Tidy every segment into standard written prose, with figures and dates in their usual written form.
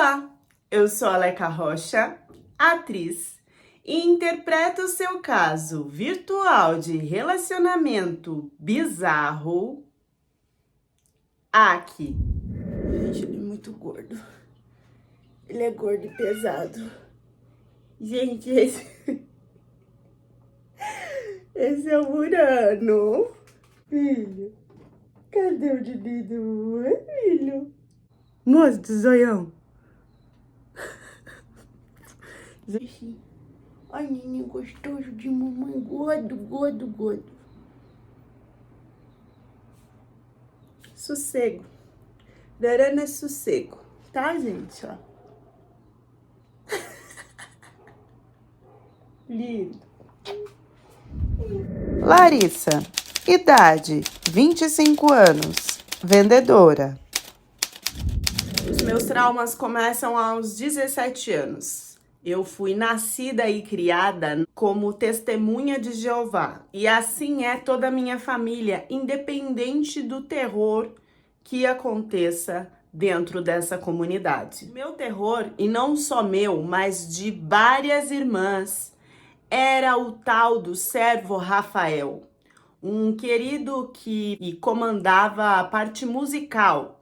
Olá, eu sou a Leca Rocha, atriz, e interpreto o seu caso virtual de relacionamento bizarro aqui. Gente, ele é muito gordo. Ele é gordo e pesado. Gente, esse é o Urano. Filho, cadê o Dinido? Filho. Moço do zoião. Ai, neném gostoso de mamãe, gordo, gordo, gordo. Sossego. Verano é sossego, tá, gente? Ó. Lindo. Larissa, idade 25 anos, vendedora. Os meus traumas começam aos 17 anos. Eu fui nascida e criada como testemunha de Jeová. E assim é toda a minha família, independente do terror que aconteça dentro dessa comunidade. Meu terror, e não só meu, mas de várias irmãs, era o tal do servo Rafael, um querido que comandava a parte musical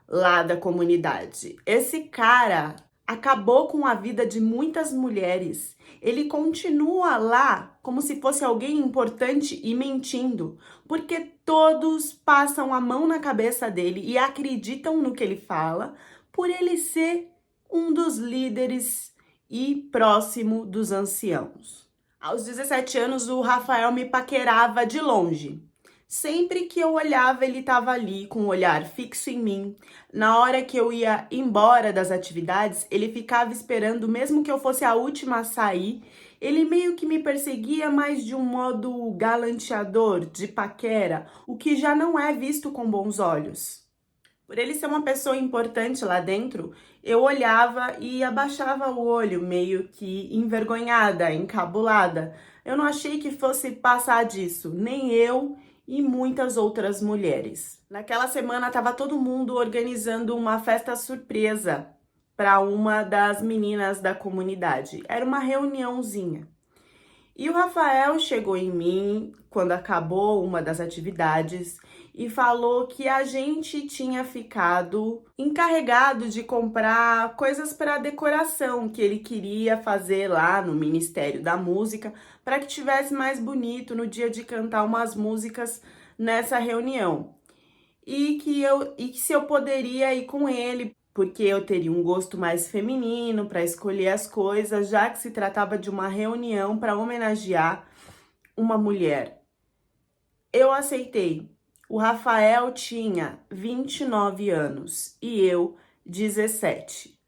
lá da comunidade. Esse cara acabou com a vida de muitas mulheres. Ele continua lá como se fosse alguém importante e mentindo, porque todos passam a mão na cabeça dele e acreditam no que ele fala, por ele ser um dos líderes e próximo dos anciãos. Aos 17 anos, o Rafael me paquerava de longe. Sempre que eu olhava, ele estava ali com o olhar fixo em mim. Na hora que eu ia embora das atividades, ele ficava esperando, mesmo que eu fosse a última a sair. Ele meio que me perseguia, mas de um modo galanteador, de paquera, o que já não é visto com bons olhos. Por ele ser uma pessoa importante lá dentro, eu olhava e abaixava o olho, meio que envergonhada, encabulada. Eu não achei que fosse passar disso, nem eu e muitas outras mulheres. Naquela semana estava todo mundo organizando uma festa surpresa para uma das meninas da comunidade. Era uma reuniãozinha. E o Rafael chegou em mim quando acabou uma das atividades e falou que a gente tinha ficado encarregado de comprar coisas para decoração que ele queria fazer lá no Ministério da Música para que tivesse mais bonito no dia de cantar umas músicas nessa reunião. E que se eu poderia ir com ele, porque eu teria um gosto mais feminino para escolher as coisas, já que se tratava de uma reunião para homenagear uma mulher. Eu aceitei. O Rafael tinha 29 anos e eu 17.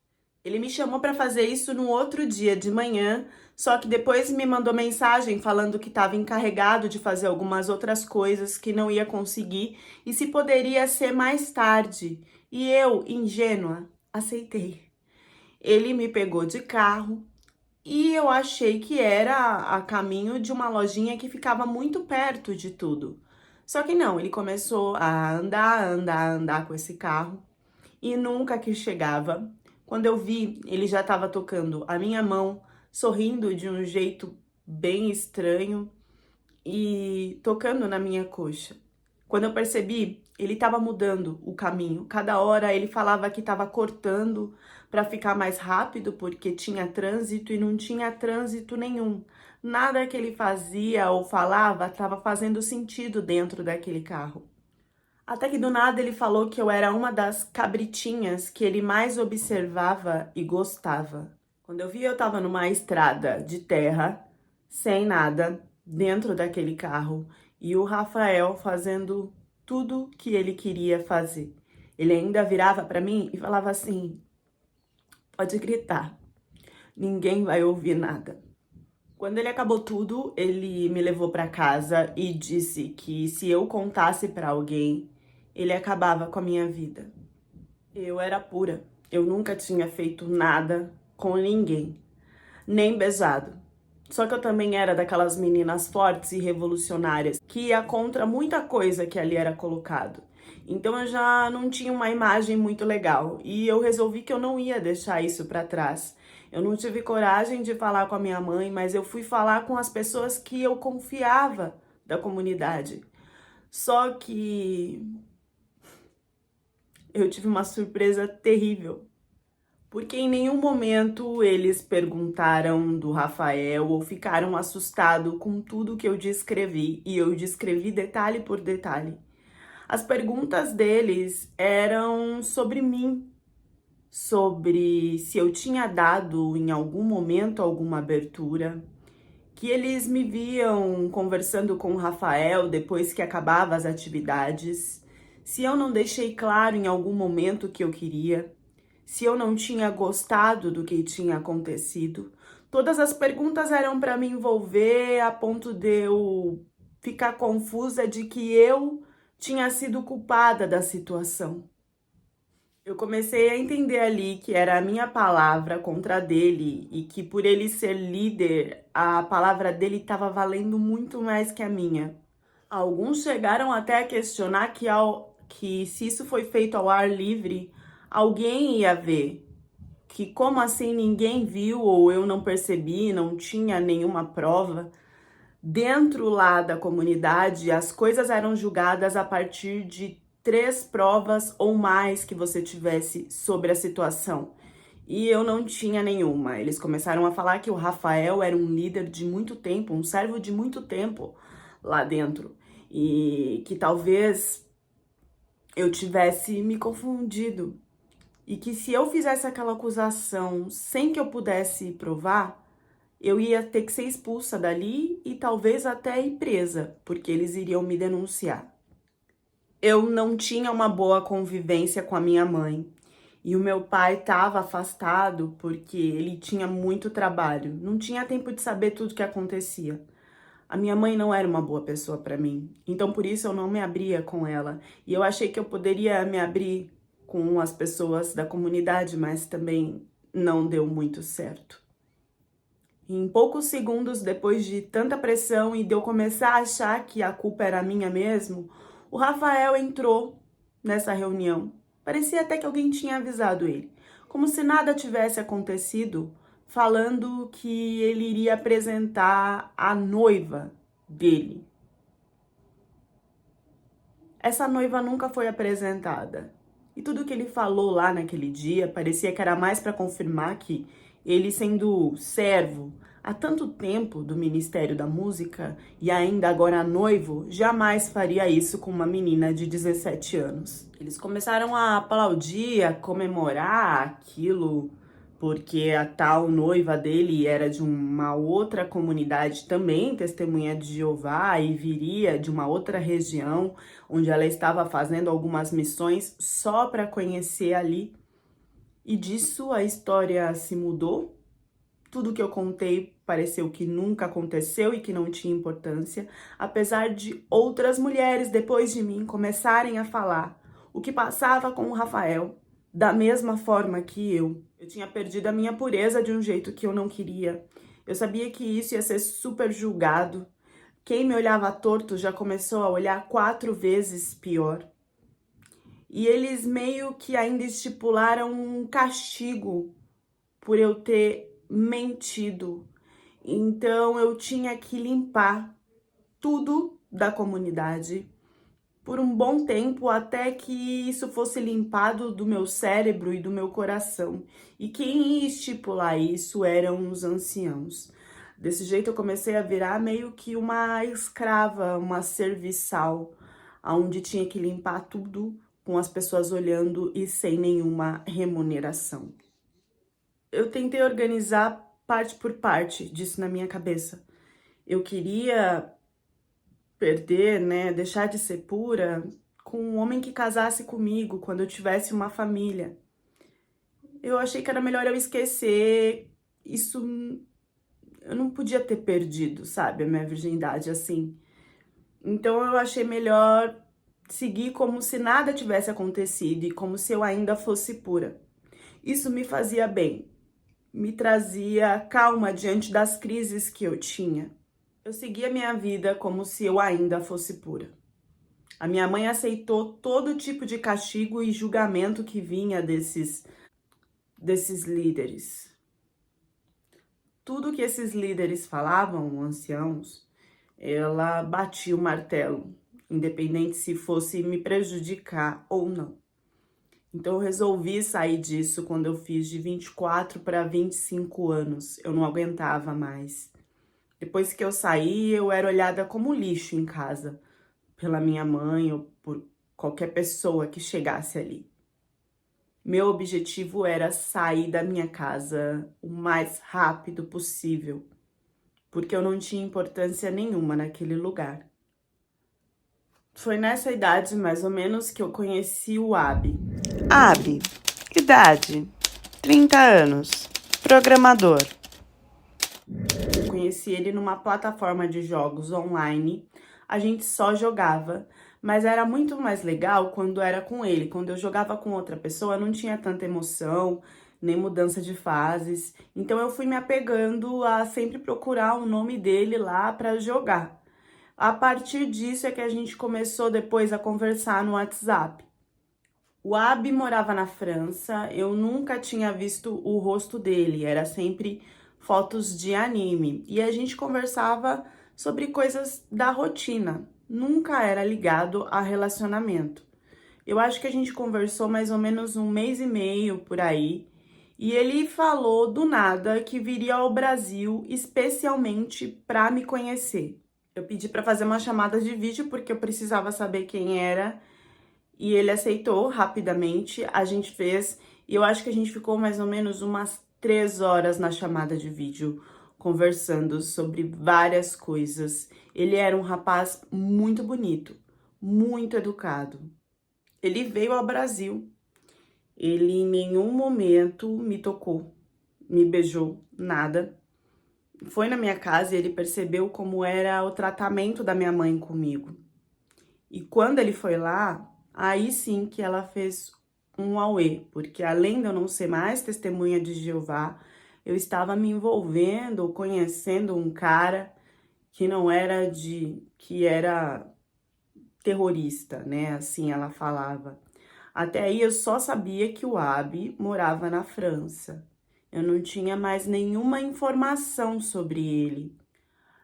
Ele me chamou para fazer isso no outro dia de manhã, só que depois me mandou mensagem falando que estava encarregado de fazer algumas outras coisas que não ia conseguir e se poderia ser mais tarde. E eu, ingênua, aceitei. Ele me pegou de carro e eu achei que era a caminho de uma lojinha que ficava muito perto de tudo. Só que não, ele começou a andar com esse carro e nunca que chegava. Quando eu vi, ele já estava tocando a minha mão, sorrindo de um jeito bem estranho e tocando na minha coxa. Quando eu percebi, ele estava mudando o caminho. Cada hora ele falava que estava cortando para ficar mais rápido, porque tinha trânsito e não tinha trânsito nenhum. Nada que ele fazia ou falava estava fazendo sentido dentro daquele carro. Até que do nada ele falou que eu era uma das cabritinhas que ele mais observava e gostava. Quando eu vi, eu tava numa estrada de terra, sem nada, dentro daquele carro, e o Rafael fazendo tudo que ele queria fazer. Ele ainda virava para mim e falava assim: pode gritar, ninguém vai ouvir nada. Quando ele acabou tudo, ele me levou para casa e disse que se eu contasse para alguém, ele acabava com a minha vida. Eu era pura. Eu nunca tinha feito nada com ninguém, nem beijado. Só que eu também era daquelas meninas fortes e revolucionárias que ia contra muita coisa que ali era colocado. Então eu já não tinha uma imagem muito legal e eu resolvi que eu não ia deixar isso para trás. Eu não tive coragem de falar com a minha mãe, mas eu fui falar com as pessoas que eu confiava da comunidade. Só que eu tive uma surpresa terrível, porque em nenhum momento eles perguntaram do Rafael ou ficaram assustados com tudo que eu descrevi, e eu descrevi detalhe por detalhe. As perguntas deles eram sobre mim, sobre se eu tinha dado em algum momento alguma abertura, que eles me viam conversando com o Rafael depois que acabava as atividades, se eu não deixei claro em algum momento o que eu queria, se eu não tinha gostado do que tinha acontecido. Todas as perguntas eram para me envolver a ponto de eu ficar confusa de que eu tinha sido culpada da situação. Eu comecei a entender ali que era a minha palavra contra a dele e que por ele ser líder, a palavra dele estava valendo muito mais que a minha. Alguns chegaram até a questionar que se isso foi feito ao ar livre, alguém ia ver. Que como assim ninguém viu ou eu não percebi, não tinha nenhuma prova. Dentro lá da comunidade, as coisas eram julgadas a partir de 3 provas ou mais que você tivesse sobre a situação. E eu não tinha nenhuma. Eles começaram a falar que o Rafael era um líder de muito tempo, um servo de muito tempo lá dentro. E que talvez eu tivesse me confundido. E que se eu fizesse aquela acusação sem que eu pudesse provar, eu ia ter que ser expulsa dali e talvez até ir presa, porque eles iriam me denunciar. Eu não tinha uma boa convivência com a minha mãe. E o meu pai estava afastado porque ele tinha muito trabalho. Não tinha tempo de saber tudo o que acontecia. A minha mãe não era uma boa pessoa para mim. Então por isso eu não me abria com ela. E eu achei que eu poderia me abrir com as pessoas da comunidade, mas também não deu muito certo. Em poucos segundos, depois de tanta pressão e de eu começar a achar que a culpa era minha mesmo, o Rafael entrou nessa reunião. Parecia até que alguém tinha avisado ele, como se nada tivesse acontecido, falando que ele iria apresentar a noiva dele. Essa noiva nunca foi apresentada. E tudo que ele falou lá naquele dia parecia que era mais para confirmar que ele, sendo servo há tanto tempo do Ministério da Música e ainda agora noivo, jamais faria isso com uma menina de 17 anos. Eles começaram a aplaudir, a comemorar aquilo, porque a tal noiva dele era de uma outra comunidade também, testemunha de Jeová, e viria de uma outra região, onde ela estava fazendo algumas missões só para conhecer ali. E disso a história se mudou. Tudo que eu contei pareceu que nunca aconteceu e que não tinha importância, apesar de outras mulheres depois de mim começarem a falar o que passava com o Rafael, da mesma forma que eu. Eu tinha perdido a minha pureza de um jeito que eu não queria. Eu sabia que isso ia ser super julgado. Quem me olhava torto já começou a olhar 4 vezes pior. E eles meio que ainda estipularam um castigo por eu ter mentido. Então eu tinha que limpar tudo da comunidade por um bom tempo até que isso fosse limpado do meu cérebro e do meu coração. E quem ia estipular isso eram os anciãos. Desse jeito eu comecei a virar meio que uma escrava, uma serviçal, onde tinha que limpar tudo com as pessoas olhando e sem nenhuma remuneração. Eu tentei organizar parte por parte disso na minha cabeça. Eu queria perder, né, deixar de ser pura com um homem que casasse comigo quando eu tivesse uma família. Eu achei que era melhor eu esquecer isso. Eu não podia ter perdido, sabe, a minha virgindade assim. Então eu achei melhor seguir como se nada tivesse acontecido e como se eu ainda fosse pura. Isso me fazia bem. Me trazia calma diante das crises que eu tinha. Eu seguia minha vida como se eu ainda fosse pura. A minha mãe aceitou todo tipo de castigo e julgamento que vinha desses líderes. Tudo que esses líderes falavam, anciãos, ela batia o martelo, independente se fosse me prejudicar ou não. Então eu resolvi sair disso quando eu fiz de 24 para 25 anos. Eu não aguentava mais. Depois que eu saí, eu era olhada como lixo em casa, pela minha mãe ou por qualquer pessoa que chegasse ali. Meu objetivo era sair da minha casa o mais rápido possível, porque eu não tinha importância nenhuma naquele lugar. Foi nessa idade, mais ou menos, que eu conheci o Abi. Abi, idade, 30 anos, programador. Eu conheci ele numa plataforma de jogos online, a gente só jogava, mas era muito mais legal quando era com ele. Quando eu jogava com outra pessoa, não tinha tanta emoção, nem mudança de fases. Então eu fui me apegando a sempre procurar o nome dele lá para jogar. A partir disso é que a gente começou depois a conversar no WhatsApp. O Abi morava na França, eu nunca tinha visto o rosto dele, era sempre fotos de anime. E a gente conversava sobre coisas da rotina, nunca era ligado a relacionamento. Eu acho que a gente conversou mais ou menos um mês e meio por aí, e ele falou do nada que viria ao Brasil especialmente para me conhecer. Eu pedi para fazer uma chamada de vídeo porque eu precisava saber quem era. E ele aceitou rapidamente, a gente fez, e eu acho que a gente ficou mais ou menos umas 3 horas na chamada de vídeo, conversando sobre várias coisas. Ele era um rapaz muito bonito, muito educado. Ele veio ao Brasil, ele em nenhum momento me tocou, me beijou, nada. Foi na minha casa e ele percebeu como era o tratamento da minha mãe comigo. E quando ele foi lá, aí sim que ela fez um auê, porque além de eu não ser mais testemunha de Jeová, eu estava me envolvendo, conhecendo um cara que não era que era terrorista, né? Assim ela falava. Até aí eu só sabia que o Abi morava na França. Eu não tinha mais nenhuma informação sobre ele.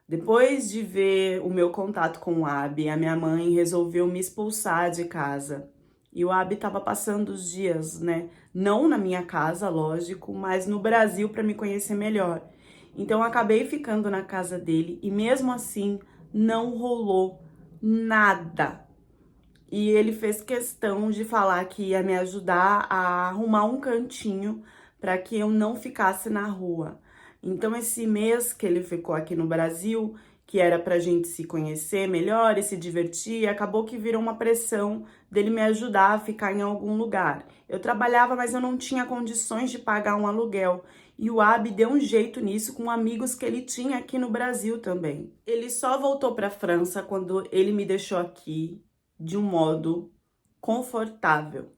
Depois de ver o meu contato com o Abi, a minha mãe resolveu me expulsar de casa. E o Abi estava passando os dias, né? Não na minha casa, lógico, mas no Brasil para me conhecer melhor. Então eu acabei ficando na casa dele e mesmo assim não rolou nada. E ele fez questão de falar que ia me ajudar a arrumar um cantinho para que eu não ficasse na rua. Então, esse mês que ele ficou aqui no Brasil, que era pra gente se conhecer melhor e se divertir, acabou que virou uma pressão dele me ajudar a ficar em algum lugar. Eu trabalhava, mas eu não tinha condições de pagar um aluguel. E o Abi deu um jeito nisso com amigos que ele tinha aqui no Brasil também. Ele só voltou pra França quando ele me deixou aqui de um modo confortável.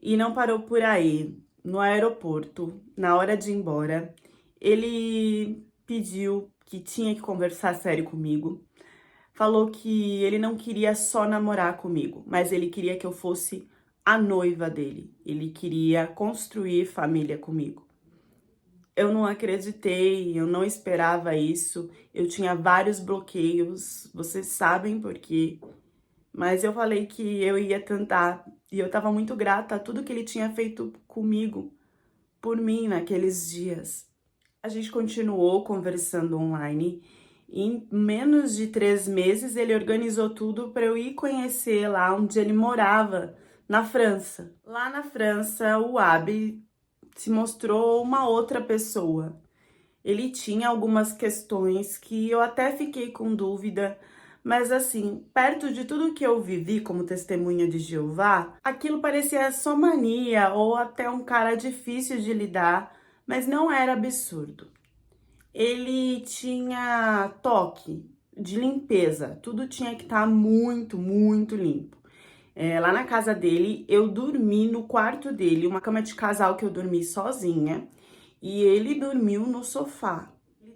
E não parou por aí. No aeroporto, na hora de ir embora, ele pediu que tinha que conversar sério comigo. Falou que ele não queria só namorar comigo, mas ele queria que eu fosse a noiva dele. Ele queria construir família comigo. Eu não acreditei, eu não esperava isso. Eu tinha vários bloqueios, vocês sabem por quê. Mas eu falei que eu ia tentar. E eu tava muito grata a tudo que ele tinha feito comigo, por mim, naqueles dias. A gente continuou conversando online. E em menos de 3 meses, ele organizou tudo para eu ir conhecer lá onde ele morava, na França. Lá na França, o Abi se mostrou uma outra pessoa. Ele tinha algumas questões que eu até fiquei com dúvida, mas assim, perto de tudo que eu vivi como testemunha de Jeová, aquilo parecia só mania ou até um cara difícil de lidar, mas não era absurdo. Ele tinha toque de limpeza, tudo tinha que estar muito, muito limpo. Lá na casa dele, eu dormi no quarto dele, uma cama de casal que eu dormi sozinha, e ele dormiu no sofá.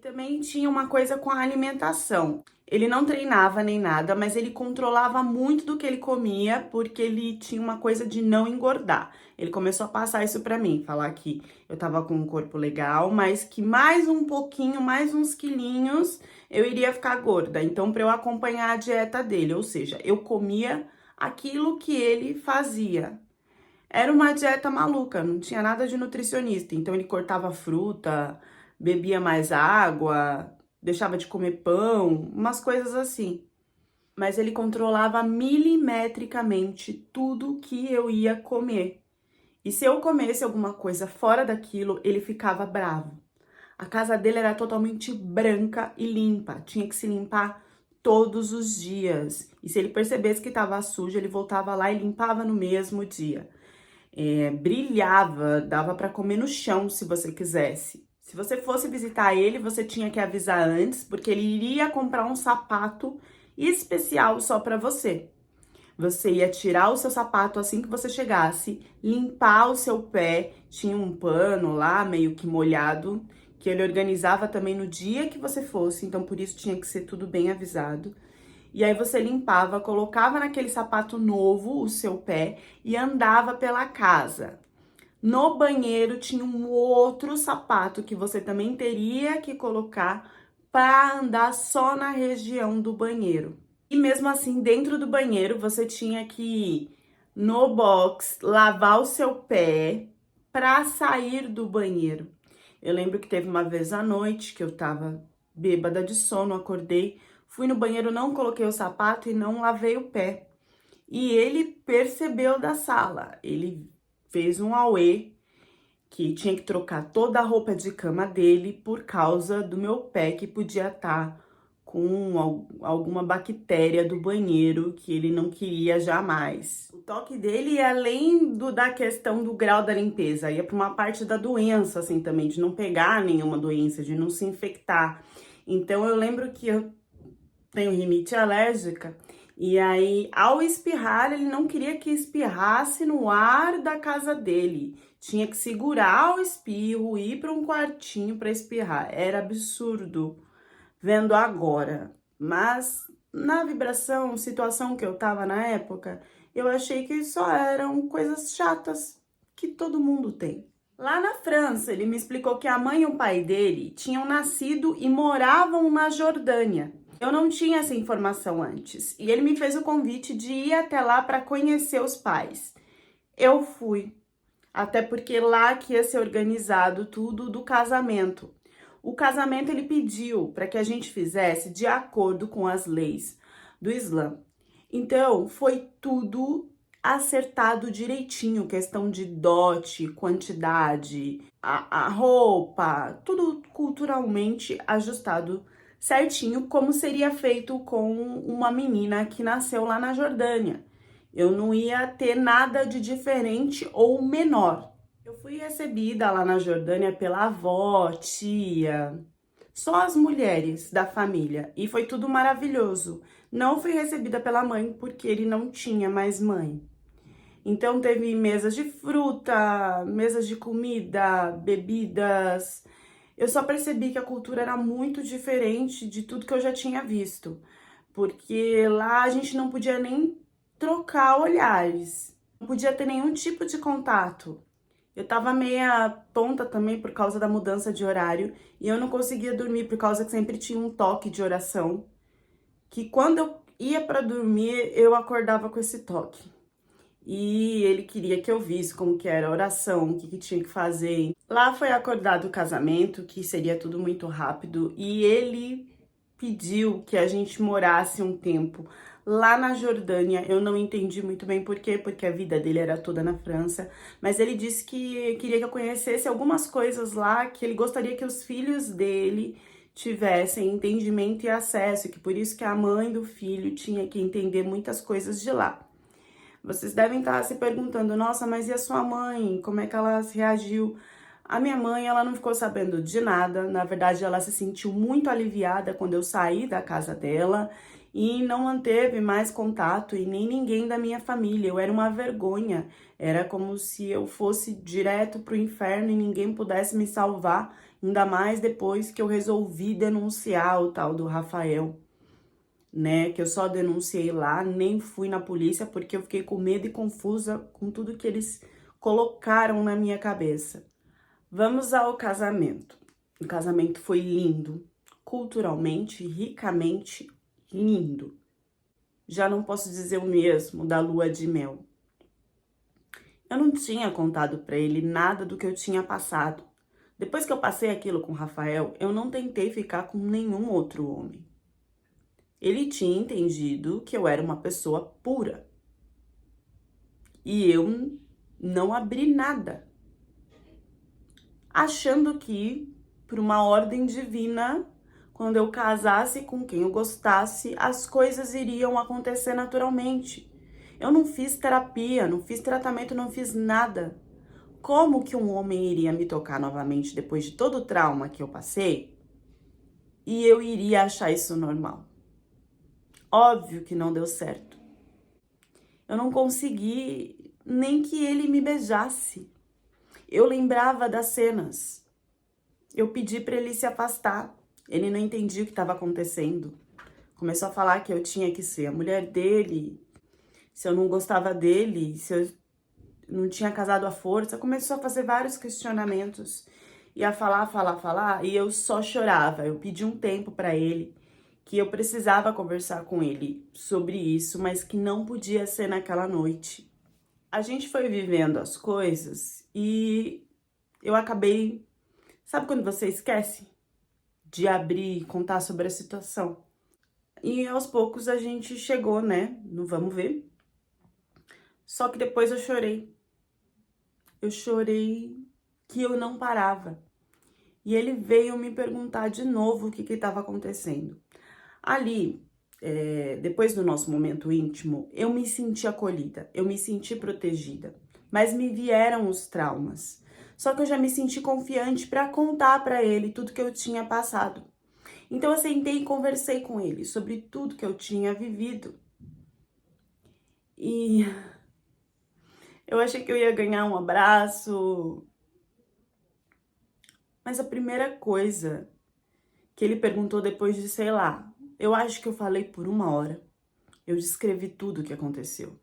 também tinha uma coisa com a alimentação. Ele não treinava nem nada, mas ele controlava muito do que ele comia, porque ele tinha uma coisa de não engordar. Ele começou a passar isso pra mim, falar que eu tava com um corpo legal, mas que mais um pouquinho, mais uns quilinhos, eu iria ficar gorda. Então, pra eu acompanhar a dieta dele, ou seja, eu comia aquilo que ele fazia. Era uma dieta maluca, não tinha nada de nutricionista. Então, ele cortava fruta, bebia mais água, deixava de comer pão, umas coisas assim. Mas ele controlava milimetricamente tudo que eu ia comer. E se eu comesse alguma coisa fora daquilo, ele ficava bravo. A casa dele era totalmente branca e limpa, tinha que se limpar todos os dias. E se ele percebesse que estava sujo, ele voltava lá e limpava no mesmo dia. Brilhava, dava para comer no chão se você quisesse. Se você fosse visitar ele, você tinha que avisar antes, porque ele iria comprar um sapato especial só para você. Você ia tirar o seu sapato assim que você chegasse, limpar o seu pé, tinha um pano lá meio que molhado, que ele organizava também no dia que você fosse, então por isso tinha que ser tudo bem avisado. E aí você limpava, colocava naquele sapato novo o seu pé e andava pela casa. No banheiro tinha um outro sapato que você também teria que colocar para andar só na região do banheiro. E mesmo assim, dentro do banheiro, você tinha que ir no box, lavar o seu pé para sair do banheiro. Eu lembro que teve uma vez à noite que eu tava bêbada de sono, acordei, fui no banheiro, não coloquei o sapato e não lavei o pé. E ele percebeu da sala, ele fez um auê que tinha que trocar toda a roupa de cama dele por causa do meu pé que podia estar com alguma bactéria do banheiro que ele não queria jamais. O toque dele ia além da questão do grau da limpeza, ia para uma parte da doença, assim, também, de não pegar nenhuma doença, de não se infectar. Então, eu lembro que eu tenho rinite alérgica, e aí, ao espirrar, ele não queria que espirrasse no ar da casa dele. Tinha que segurar o espirro, ir para um quartinho para espirrar. Era absurdo vendo agora. Mas na vibração, situação que eu tava na época, eu achei que só eram coisas chatas que todo mundo tem. Lá na França, ele me explicou que a mãe e o pai dele tinham nascido e moravam na Jordânia. Eu não tinha essa informação antes, e ele me fez o convite de ir até lá para conhecer os pais. Eu fui, até porque lá que ia ser organizado tudo do casamento. O casamento ele pediu para que a gente fizesse de acordo com as leis do Islã. Então, foi tudo acertado direitinho, questão de dote, quantidade, a roupa, tudo culturalmente ajustado certinho, como seria feito com uma menina que nasceu lá na Jordânia. Eu não ia ter nada de diferente ou menor. Eu fui recebida lá na Jordânia pela avó, tia, só as mulheres da família, e foi tudo maravilhoso. Não fui recebida pela mãe porque ele não tinha mais mãe. Então teve mesas de fruta, mesas de comida, bebidas. Eu só percebi que a cultura era muito diferente de tudo que eu já tinha visto, porque lá a gente não podia nem trocar olhares, não podia ter nenhum tipo de contato. Eu tava meia tonta também por causa da mudança de horário e eu não conseguia dormir por causa que sempre tinha um toque de oração, que quando eu ia para dormir eu acordava com esse toque. E ele queria que eu visse como que era a oração, o que tinha que fazer. Lá foi acordado o casamento, que seria tudo muito rápido, e ele pediu que a gente morasse um tempo lá na Jordânia. Eu não entendi muito bem por quê, porque a vida dele era toda na França, mas ele disse que queria que eu conhecesse algumas coisas lá, que ele gostaria que os filhos dele tivessem entendimento e acesso, que por isso que a mãe do filho tinha que entender muitas coisas de lá. Vocês devem estar se perguntando, nossa, mas e a sua mãe? Como é que ela reagiu? A minha mãe, ela não ficou sabendo de nada. Na verdade, ela se sentiu muito aliviada quando eu saí da casa dela. e não manteve mais contato, e nem ninguém da minha família. Eu era uma vergonha, era como se eu fosse direto pro inferno e ninguém pudesse me salvar, ainda mais depois que eu resolvi denunciar o tal do Rafael, né? Que eu só denunciei lá, nem fui na polícia porque eu fiquei com medo e confusa com tudo que eles colocaram na minha cabeça. Vamos ao casamento. O casamento foi lindo, culturalmente, ricamente lindo. Já não posso dizer o mesmo da lua de mel. Eu não tinha contado pra ele nada do que eu tinha passado. Depois que eu passei aquilo com o Rafael, eu não tentei ficar com nenhum outro homem. Ele tinha entendido que eu era uma pessoa pura. E eu não abri nada, achando que, por uma ordem divina, quando eu casasse com quem eu gostasse, as coisas iriam acontecer naturalmente. Eu não fiz terapia, não fiz tratamento, não fiz nada. Como que um homem iria me tocar novamente depois de todo o trauma que eu passei? E eu iria achar isso normal? Óbvio que não deu certo. Eu não consegui nem que ele me beijasse. Eu lembrava das cenas. Eu pedi para ele se afastar. Ele não entendia o que estava acontecendo. Começou a falar que eu tinha que ser a mulher dele, se eu não gostava dele, se eu não tinha casado à força. Começou a fazer vários questionamentos e a falar, e eu só chorava. Eu pedi um tempo para ele, que eu precisava conversar com ele sobre isso, mas que não podia ser naquela noite. A gente foi vivendo as coisas e eu acabei... Sabe quando você esquece de abrir e contar sobre a situação? E aos poucos a gente chegou, né, no vamos ver. Só que depois eu chorei. Eu chorei que eu não parava. E ele veio me perguntar de novo o que estava acontecendo. Ali, depois do nosso momento íntimo, eu me senti acolhida, eu me senti protegida. Mas me vieram os traumas. Só que eu já me senti confiante para contar para ele tudo que eu tinha passado. Então eu sentei e conversei com ele sobre tudo que eu tinha vivido. E eu achei que eu ia ganhar um abraço. Mas a primeira coisa que ele perguntou depois de, sei lá, eu acho que eu falei por 1 hora. Eu descrevi tudo o que aconteceu.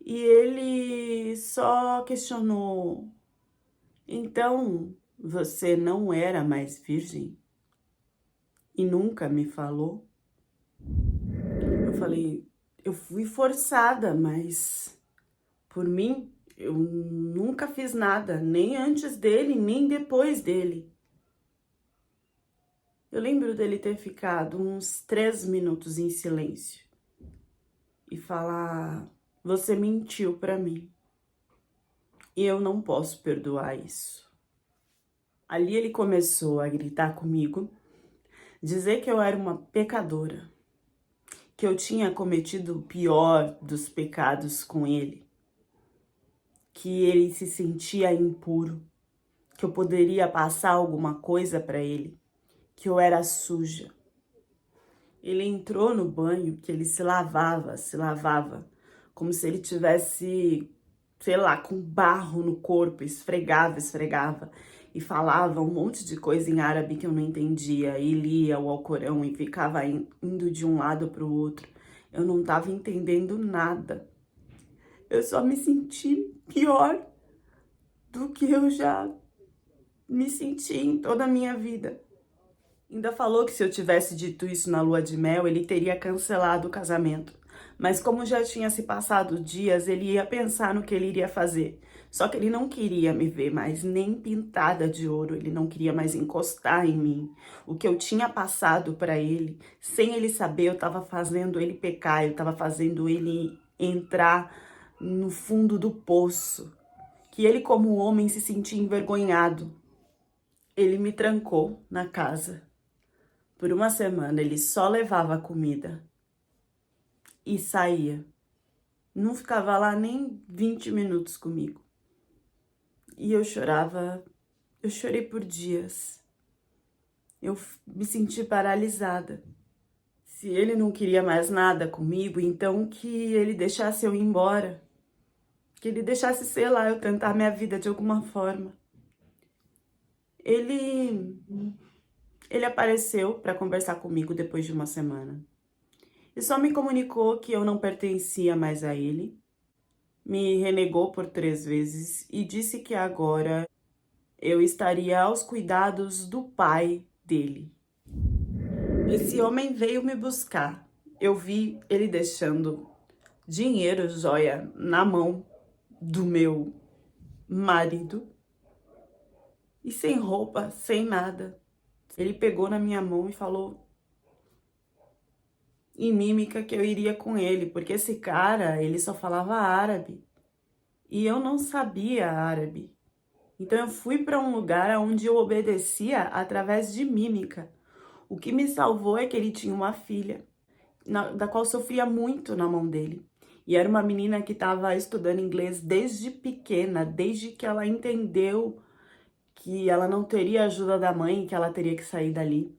E ele só questionou: então você não era mais virgem? E nunca me falou? Eu falei: eu fui forçada, mas por mim eu nunca fiz nada, nem antes dele, nem depois dele. Eu lembro dele ter ficado uns 3 minutos em silêncio e falar: você mentiu pra mim e eu não posso perdoar isso. Ali ele começou a gritar comigo, dizer que eu era uma pecadora, que eu tinha cometido o pior dos pecados com ele, que ele se sentia impuro, que eu poderia passar alguma coisa pra ele, que eu era suja. Ele entrou no banho, que ele se lavava, como se ele tivesse, sei lá, com barro no corpo, esfregava, e falava um monte de coisa em árabe que eu não entendia, e lia o Alcorão e ficava indo de um lado para o outro. Eu não estava entendendo nada. Eu só me senti pior do que eu já me senti em toda a minha vida. Ainda falou que se eu tivesse dito isso na lua de mel, ele teria cancelado o casamento. Mas como já tinha se passado dias, ele ia pensar no que ele iria fazer. Só que ele não queria me ver mais nem pintada de ouro, ele não queria mais encostar em mim. O que eu tinha passado para ele, sem ele saber, eu estava fazendo ele pecar, eu estava fazendo ele entrar no fundo do poço. Que ele, como homem, se sentia envergonhado. Ele me trancou na casa. Por 1 semana ele só levava comida e saía. Não ficava lá nem 20 minutos comigo. E eu chorava, eu chorei por dias. Eu me senti paralisada. Se ele não queria mais nada comigo, então que ele deixasse eu ir embora. Que ele deixasse, sei lá, eu tentar minha vida de alguma forma. Ele apareceu para conversar comigo depois de uma semana. E só me comunicou que eu não pertencia mais a ele. Me renegou por 3 vezes e disse que agora eu estaria aos cuidados do pai dele. Esse homem veio me buscar. Eu vi ele deixando dinheiro, joia, na mão do meu marido. E sem roupa, sem nada. Ele pegou na minha mão e falou em mímica que eu iria com ele, porque esse cara, ele só falava árabe. E eu não sabia árabe. Então eu fui para um lugar onde eu obedecia através de mímica. O que me salvou é que ele tinha uma filha, da qual sofria muito na mão dele. E era uma menina que estava estudando inglês desde pequena, desde que ela entendeu que ela não teria ajuda da mãe, que ela teria que sair dali.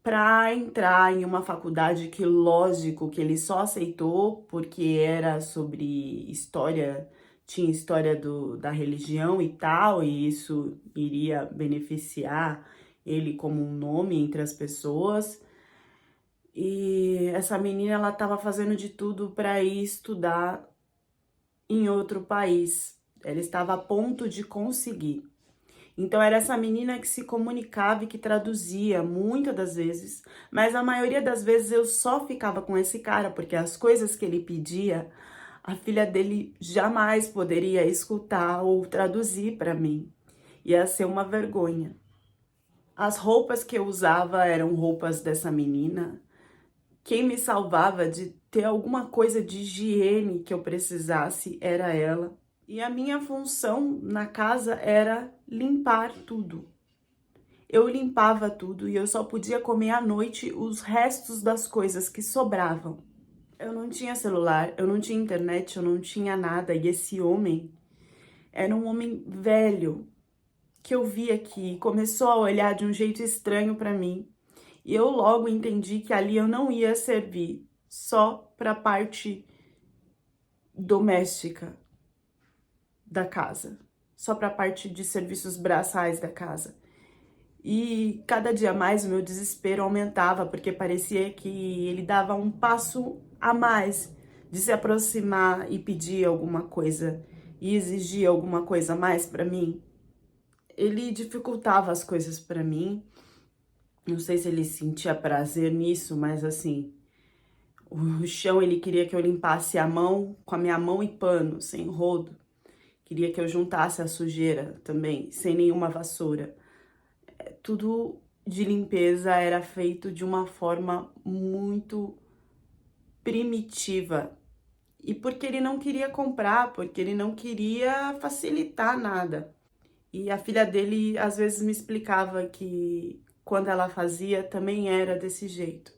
Para entrar em uma faculdade que, lógico, que ele só aceitou porque era sobre história, tinha história da religião e tal, e isso iria beneficiar ele como um nome entre as pessoas. E essa menina, ela estava fazendo de tudo para ir estudar em outro país. Ela estava a ponto de conseguir. Então era essa menina que se comunicava e que traduzia muitas das vezes, mas a maioria das vezes eu só ficava com esse cara, porque as coisas que ele pedia, a filha dele jamais poderia escutar ou traduzir para mim. Ia ser uma vergonha. As roupas que eu usava eram roupas dessa menina. Quem me salvava de ter alguma coisa de higiene que eu precisasse era ela. E a minha função na casa era limpar tudo. Eu limpava tudo e eu só podia comer à noite os restos das coisas que sobravam. Eu não tinha celular, eu não tinha internet, eu não tinha nada. E esse homem era um homem velho que eu vi aqui, começou a olhar de um jeito estranho para mim. E eu logo entendi que ali eu não ia servir só para a parte doméstica da casa, só para a parte de serviços braçais da casa. E cada dia mais o meu desespero aumentava, porque parecia que ele dava um passo a mais de se aproximar e pedir alguma coisa e exigir alguma coisa a mais para mim. Ele dificultava as coisas para mim. Não sei se ele sentia prazer nisso, mas assim, o chão ele queria que eu limpasse a mão com a minha mão e pano, sem rodo. Queria que eu juntasse a sujeira também, sem nenhuma vassoura. Tudo de limpeza era feito de uma forma muito primitiva. E porque ele não queria comprar, porque ele não queria facilitar nada. E a filha dele às vezes me explicava que quando ela fazia também era desse jeito.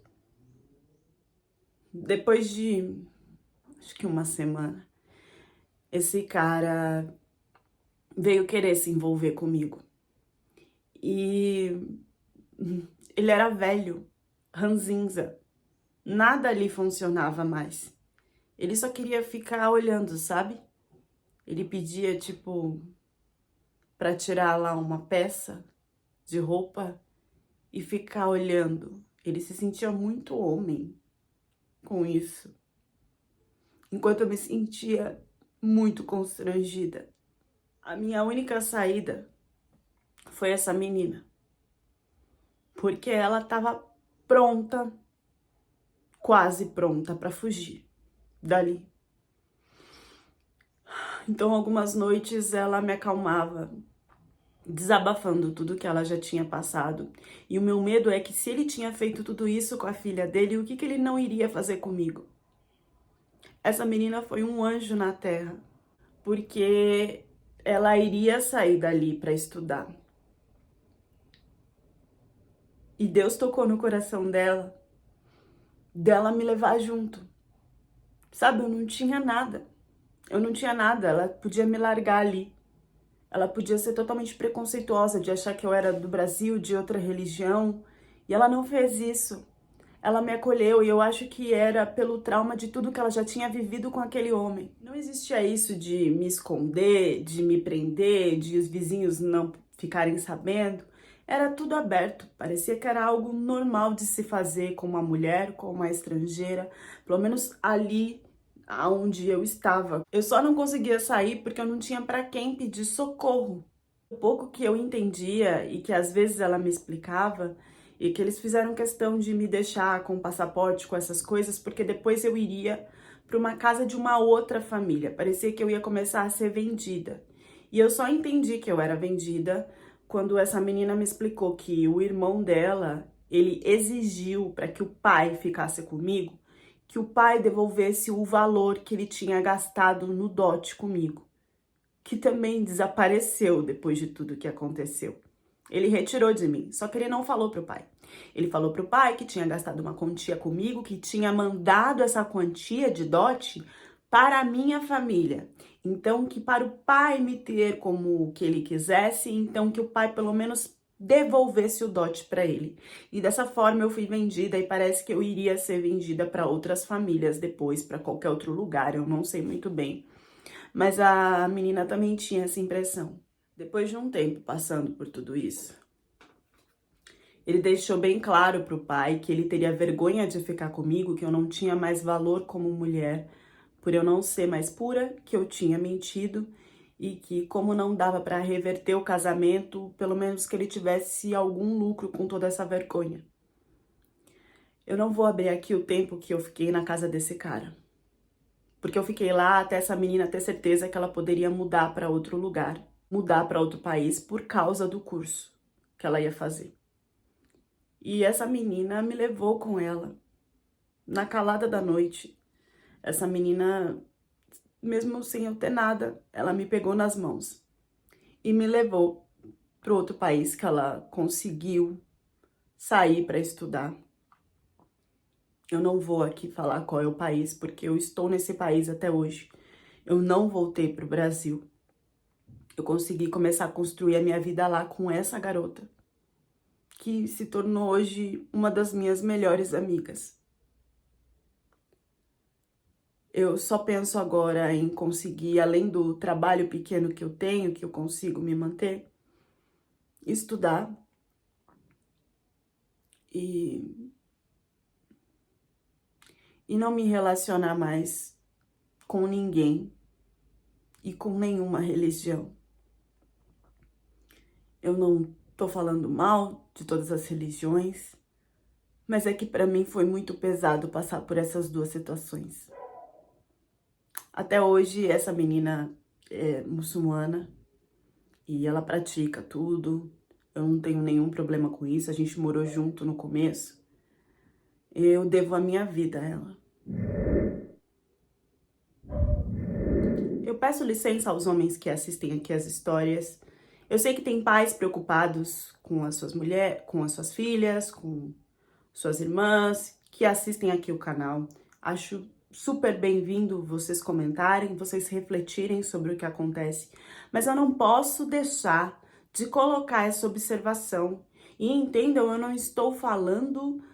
Depois de, acho que uma semana, esse cara veio querer se envolver comigo. E ele era velho, ranzinza. Nada ali funcionava mais. Ele só queria ficar olhando, sabe? Ele pedia, tipo, pra tirar lá uma peça de roupa e ficar olhando. Ele se sentia muito homem com isso. Enquanto eu me sentia muito constrangida. A minha única saída foi essa menina. Porque ela estava pronta, quase pronta para fugir dali. Então, algumas noites ela me acalmava, desabafando tudo que ela já tinha passado. E o meu medo é que se ele tinha feito tudo isso com a filha dele, o que ele não iria fazer comigo? Essa menina foi um anjo na terra, porque ela iria sair dali para estudar. E Deus tocou no coração dela me levar junto. Sabe, eu não tinha nada. Eu não tinha nada, ela podia me largar ali. Ela podia ser totalmente preconceituosa, de achar que eu era do Brasil, de outra religião. E ela não fez isso. ela me acolheu e eu acho que era pelo trauma de tudo que ela já tinha vivido com aquele homem. Não existia isso de me esconder, de me prender, de os vizinhos não ficarem sabendo. Era tudo aberto, parecia que era algo normal de se fazer com uma mulher, com uma estrangeira, pelo menos ali onde eu estava. Eu só não conseguia sair porque eu não tinha para quem pedir socorro. O pouco que eu entendia e que às vezes ela me explicava, e que eles fizeram questão de me deixar com passaporte, com essas coisas, porque depois eu iria para uma casa de uma outra família. Parecia que eu ia começar a ser vendida. E eu só entendi que eu era vendida quando essa menina me explicou que o irmão dela, ele exigiu para que o pai ficasse comigo, que o pai devolvesse o valor que ele tinha gastado no dote comigo, que também desapareceu depois de tudo que aconteceu. Ele retirou de mim, só que ele não falou pro pai. Ele falou pro pai que tinha gastado uma quantia comigo, que tinha mandado essa quantia de dote para a minha família. Então, que para o pai me ter como que ele quisesse, então que o pai pelo menos devolvesse o dote para ele. E dessa forma eu fui vendida e parece que eu iria ser vendida para outras famílias depois, para qualquer outro lugar, eu não sei muito bem. Mas a menina também tinha essa impressão. Depois de um tempo passando por tudo isso, ele deixou bem claro para o pai que ele teria vergonha de ficar comigo, que eu não tinha mais valor como mulher, por eu não ser mais pura, que eu tinha mentido e que, como não dava para reverter o casamento, pelo menos que ele tivesse algum lucro com toda essa vergonha. Eu não vou abrir aqui o tempo que eu fiquei na casa desse cara, porque eu fiquei lá até essa menina ter certeza que ela poderia mudar para outro lugar, mudar para outro país por causa do curso que ela ia fazer. E essa menina me levou com ela, na calada da noite. Essa menina, mesmo sem eu ter nada, ela me pegou nas mãos e me levou para outro país que ela conseguiu sair para estudar. Eu não vou aqui falar qual é o país, porque eu estou nesse país até hoje. Eu não voltei para o Brasil. Eu consegui começar a construir a minha vida lá com essa garota, que se tornou hoje uma das minhas melhores amigas. Eu só penso agora em conseguir, além do trabalho pequeno que eu tenho, que eu consigo me manter, estudar e não me relacionar mais com ninguém e com nenhuma religião. Eu não tô falando mal de todas as religiões, mas é que para mim foi muito pesado passar por essas duas situações. Até hoje, essa menina é muçulmana e ela pratica tudo. Eu não tenho nenhum problema com isso, a gente morou junto no começo. Eu devo a minha vida a ela. Eu peço licença aos homens que assistem aqui as histórias. Eu sei que tem pais preocupados com as suas mulheres, com as suas filhas, com suas irmãs, que assistem aqui o canal. Acho super bem-vindo vocês comentarem, vocês refletirem sobre o que acontece. Mas eu não posso deixar de colocar essa observação. E entendam, eu não estou falando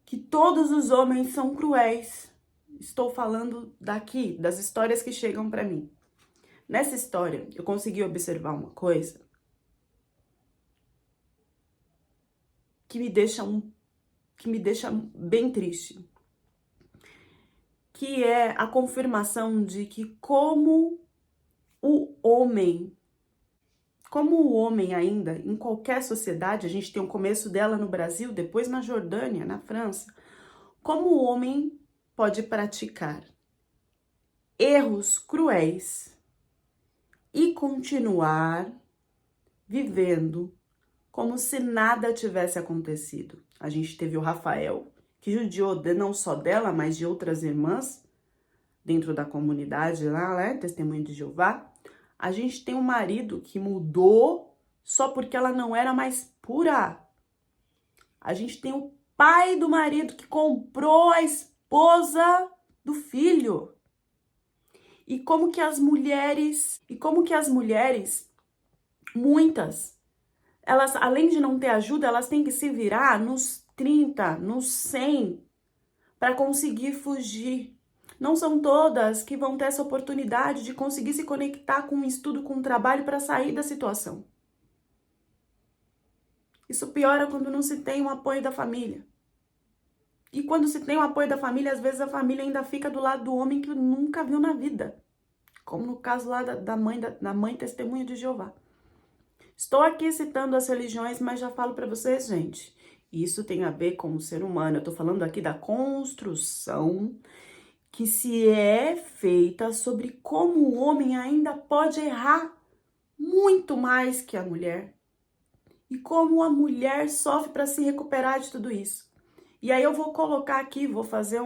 que todos os homens são cruéis. Estou falando daqui, das histórias que chegam para mim. Nessa história, eu consegui observar uma coisa que me deixa bem triste, que é a confirmação de que como o homem ainda, em qualquer sociedade, a gente tem o começo dela no Brasil, depois na Jordânia, na França, como o homem pode praticar erros cruéis e continuar vivendo como se nada tivesse acontecido. A gente teve o Rafael, que judiou não só dela, mas de outras irmãs dentro da comunidade lá, né, Testemunho de Jeová. A gente tem um marido que mudou só porque ela não era mais pura. A gente tem o pai do marido que comprou a esposa do filho. E como que as mulheres, muitas, elas, além de não ter ajuda, elas têm que se virar nos 30, no 100, para conseguir fugir. Não são todas que vão ter essa oportunidade de conseguir se conectar com o estudo, com o trabalho para sair da situação. Isso piora quando não se tem o apoio da família. E quando se tem o apoio da família, às vezes a família ainda fica do lado do homem que nunca viu na vida. Como no caso lá da mãe testemunha de Jeová. Estou aqui citando as religiões, mas já falo para vocês, gente, isso tem a ver com o ser humano. Eu tô falando aqui da construção que se é feita sobre como o homem ainda pode errar muito mais que a mulher. E como a mulher sofre para se recuperar de tudo isso. E aí eu vou colocar aqui, vou fazer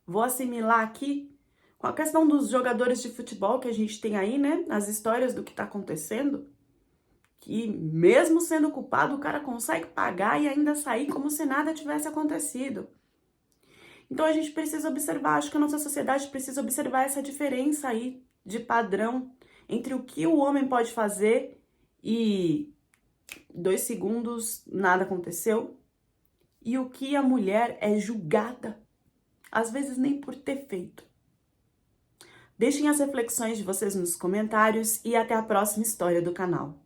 vou assimilar aqui com a questão dos jogadores de futebol que a gente tem aí, né? As histórias do que tá acontecendo. Que mesmo sendo culpado, o cara consegue pagar e ainda sair como se nada tivesse acontecido. Então a gente precisa observar, acho que a nossa sociedade precisa observar essa diferença aí de padrão entre o que o homem pode fazer e 2 segundos nada aconteceu, e o que a mulher é julgada, às vezes nem por ter feito. Deixem as reflexões de vocês nos comentários e até a próxima história do canal.